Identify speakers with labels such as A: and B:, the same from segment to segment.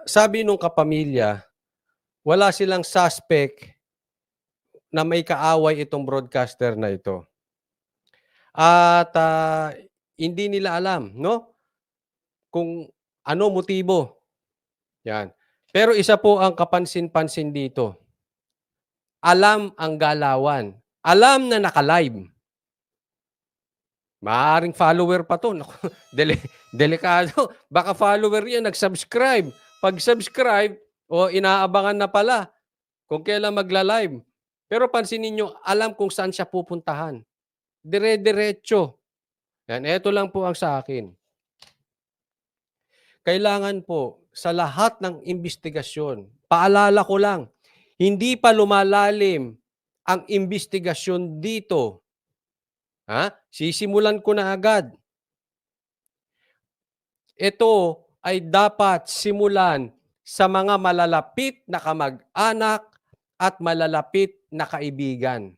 A: Sabi nung kapamilya, wala silang suspect na may kaaway itong broadcaster na ito. At, hindi nila alam 'no, kung ano motibo, 'yan. Pero isa po ang kapansin-pansin dito, alam ang galawan, alam na naka-live. Maaaring follower pa 'to, naku delikado. Baka follower 'yan nag-subscribe, 'pag subscribe, inaabangan na pala kung kailan magla-live. Pero pansinin niyo, alam kung saan siya pupuntahan, dire-diretso. 'Yan, eto lang po ang sa akin. Kailangan po sa lahat ng imbestigasyon, paalala ko lang, hindi pa lumalalim ang imbestigasyon dito, sisimulan ko na agad. Ito ay dapat simulan sa mga malalapit na kamag-anak at malalapit na kaibigan.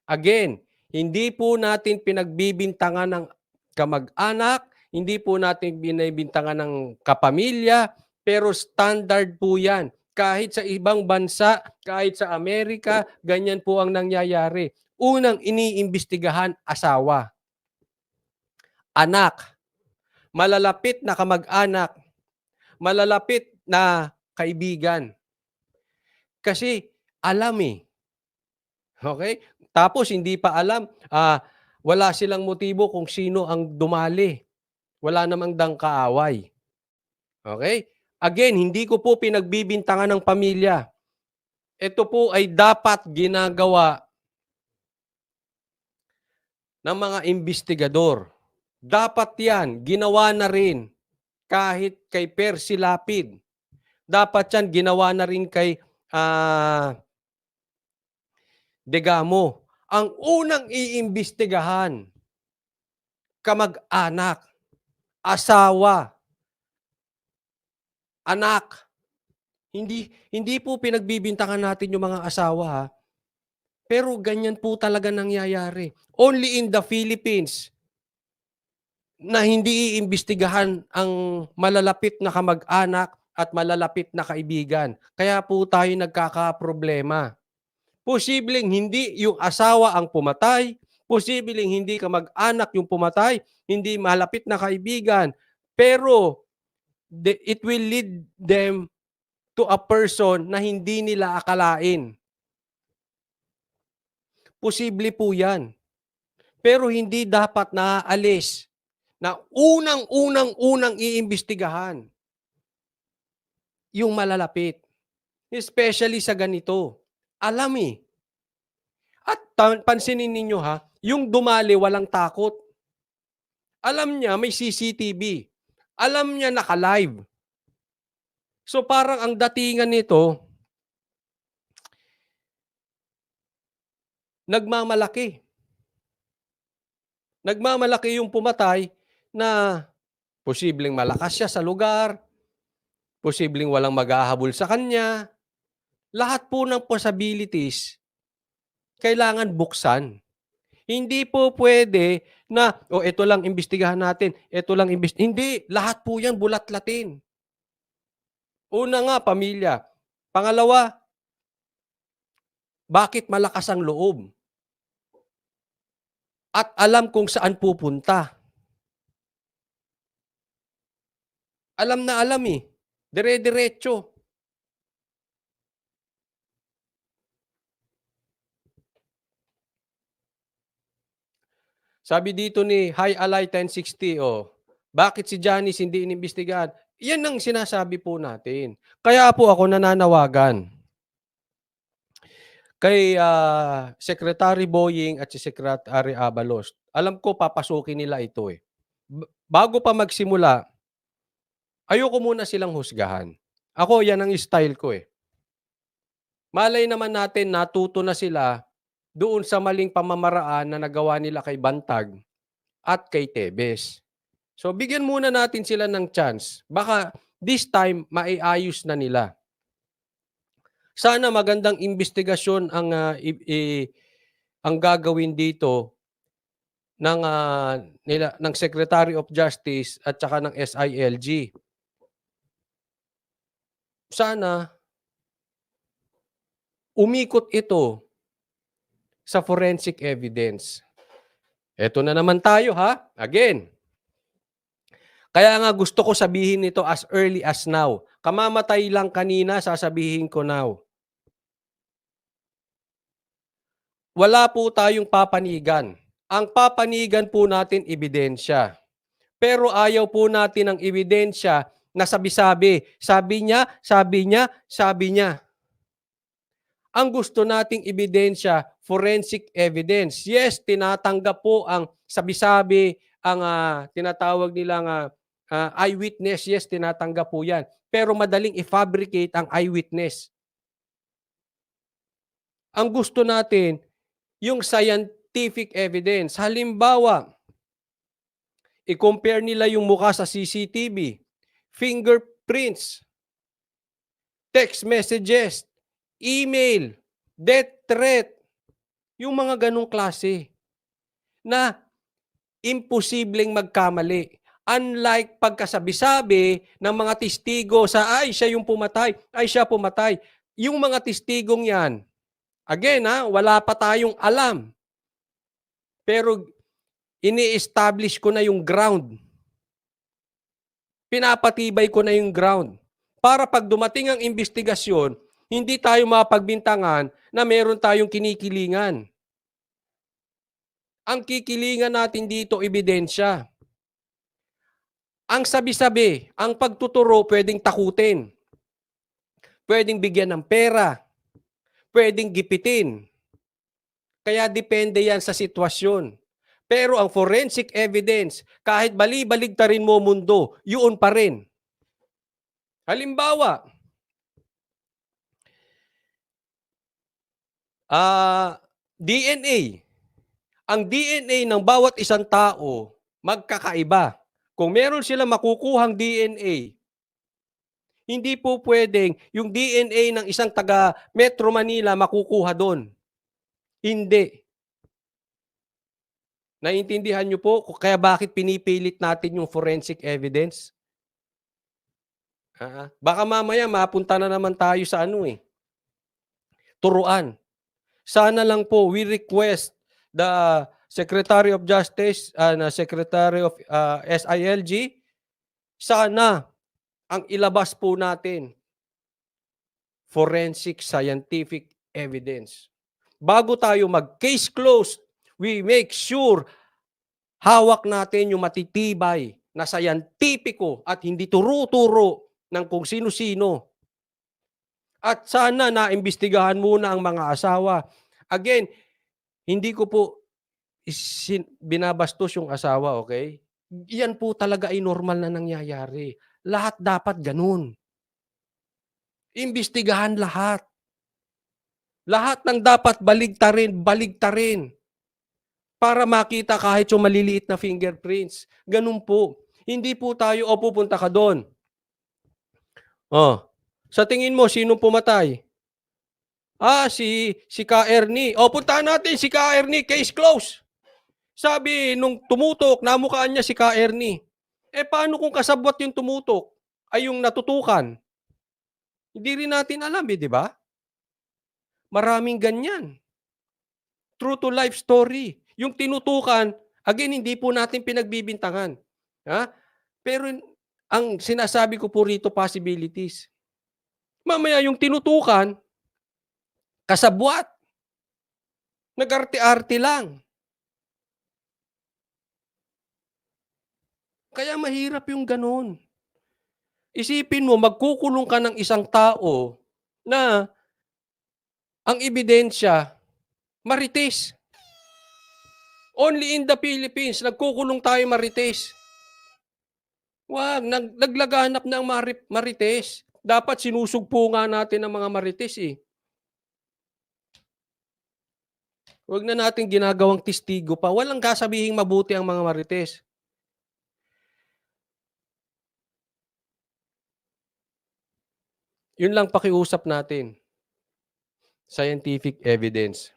A: Again, hindi po natin pinagbibintangan ng kamag-anak, hindi po natin binibintangan ng kapamilya, pero standard po 'yan. Kahit sa ibang bansa, kahit sa Amerika, ganyan po ang nangyayari. Unang iniimbestigahan, asawa, anak, malalapit na kamag-anak, malalapit na kaibigan. Kasi alam, okay? Tapos hindi pa alam, wala silang motibo kung sino ang dumali. Wala namang kaaway, okay? Again, hindi ko po pinagbibintangan ng pamilya. Ito po ay dapat ginagawa ng mga imbestigador. Dapat 'yan, ginawa na rin kahit kay Percy Lapid. Dapat 'yan ginawa na rin kay, Degamo. Ang unang iimbestigahan, kamag-anak, asawa, anak. Hindi hindi po pinagbibintangan natin yung mga asawa, pero ganyan po talaga nangyayari. Only in the Philippines na hindi iimbestigahan ang malalapit na kamag-anak at malalapit na kaibigan. Kaya po tayo nagkakaproblema. Posibleng hindi yung asawa ang pumatay, posibleng hindi kamag-anak yung pumatay, hindi malapit na kaibigan, pero it will lead them to a person na hindi nila akalain. Posible po 'yan. Pero hindi dapat naaalis na unang-unang iimbestigahan yung malalapit, especially sa ganito. Alam, At pansinin ninyo yung dumali walang takot. Alam niya may CCTV. Alam niya naka-live. So parang ang datingan nito, nagmamalaki. Nagmamalaki yung pumatay na posibleng malakas siya sa lugar, posibleng walang maghahabol sa kanya. Lahat po ng possibilities kailangan buksan. Hindi po pwede na, ito lang imbestigahan natin, ito lang hindi, lahat po yan bulat-latin. Una nga, pamilya. Pangalawa, bakit malakas ang loob? At alam kung saan pupunta. Alam na alam, dire-diretso. Sabi dito ni Hi Alay 1060, bakit si Janice hindi inimbestigahan? Yan ang sinasabi po natin. Kaya po ako nananawagan kay Secretary Boying at si Secretary Abalos. Alam ko papasukin nila ito, Bago pa magsimula, ayoko muna silang husgahan. Ako, yan ang style ko, Malay naman natin natuto na sila doon sa maling pamamaraan na nagawa nila kay Bantag at kay Tebes. So bigyan muna natin sila ng chance. Baka this time maiayos na nila. Sana magandang imbestigasyon ang gagawin dito ng ng Secretary of Justice at saka ng SILG. sana umikot ito sa forensic evidence. Eto na naman tayo ha, again. Kaya nga gusto ko sabihin ito as early as now. Kamamatay lang kanina, sasabihin ko now. Wala po tayong papanigan. Ang papanigan po natin ebidensya. Pero ayaw po natin ng ebidensya na sabi-sabi. Sabi niya, sabi niya, sabi niya. Ang gusto nating ebidensya, forensic evidence. Yes, tinatanggap po ang sabi-sabi, ang tinatawag nilang eyewitness. Yes, tinatanggap po yan. Pero madaling i-fabricate ang eyewitness. Ang gusto natin, yung scientific evidence. Halimbawa, i-compare nila yung mukha sa CCTV, fingerprints, text messages, email, death threat, yung mga ganong klase na imposibleng magkamali. Unlike pagkasabi-sabi ng mga testigo sa ay siya yung pumatay, ay siya pumatay. Yung mga testigong yan, again wala pa tayong alam. Pero ini-establish ko na yung ground. Pinapatibay ko na yung ground. Para pag dumating ang investigasyon, hindi tayo mapagbintangan na meron tayong kinikilingan. Ang kikilingan natin dito, ebidensya. Ang sabi-sabi, ang pagtuturo pwedeng takutin. Pwedeng bigyan ng pera. Pwedeng gipitin. Kaya depende yan sa sitwasyon. Pero ang forensic evidence, kahit bali-baligtarin mo mundo, yun pa rin. Halimbawa, DNA. Ang DNA ng bawat isang tao, magkakaiba. Kung meron sila makukuhang DNA, hindi po pwedeng yung DNA ng isang taga Metro Manila makukuha doon. Hindi. Naiintindihan niyo po kaya bakit pinipilit natin yung forensic evidence? Baka mamaya mapunta na naman tayo sa turuan. Sana lang po we request the Secretary of Justice and Secretary of SILG, sana ang ilabas po natin forensic scientific evidence. Bago tayo mag-case closed, we make sure hawak natin yung matitibay na scientifico at hindi turo-turo ng kung sino-sino. At sana naimbestigahan muna ang mga asawa. Again, hindi ko po binabastos yung asawa, okay? Yan po talaga ay normal na nangyayari. Lahat dapat ganun. Imbestigahan lahat. Lahat ng dapat baligtarin. Para makita kahit yung maliliit na fingerprints. Ganun po. Hindi po tayo, pupunta ka doon. Sa tingin mo, sino pumatay? Si Ka Ernie. Puntahan natin si Ka Ernie, case close. Sabi, nung tumutok, namukhaan niya si Ka Ernie. Paano kung kasabwat yung tumutok? Ay yung natutukan? Hindi rin natin alam, di ba? Maraming ganyan. True to life story. Yung tinutukan, again, hindi po natin pinagbibintangan. Pero ang sinasabi ko po rito, possibilities. Mamaya yung tinutukan, kasabwat. Nag-arte-arte lang. Kaya mahirap yung ganun. Isipin mo, magkukulong ka ng isang tao na ang ebidensya, marites. Only in the Philippines, nagkukulong tayo marites. Wag, naglaganap na ang marites. Dapat sinusugpo nga natin ang mga marites Huwag na natin ginagawang testigo pa. Walang kasabihing mabuti ang mga marites. Yun lang pakiusap natin. Scientific evidence.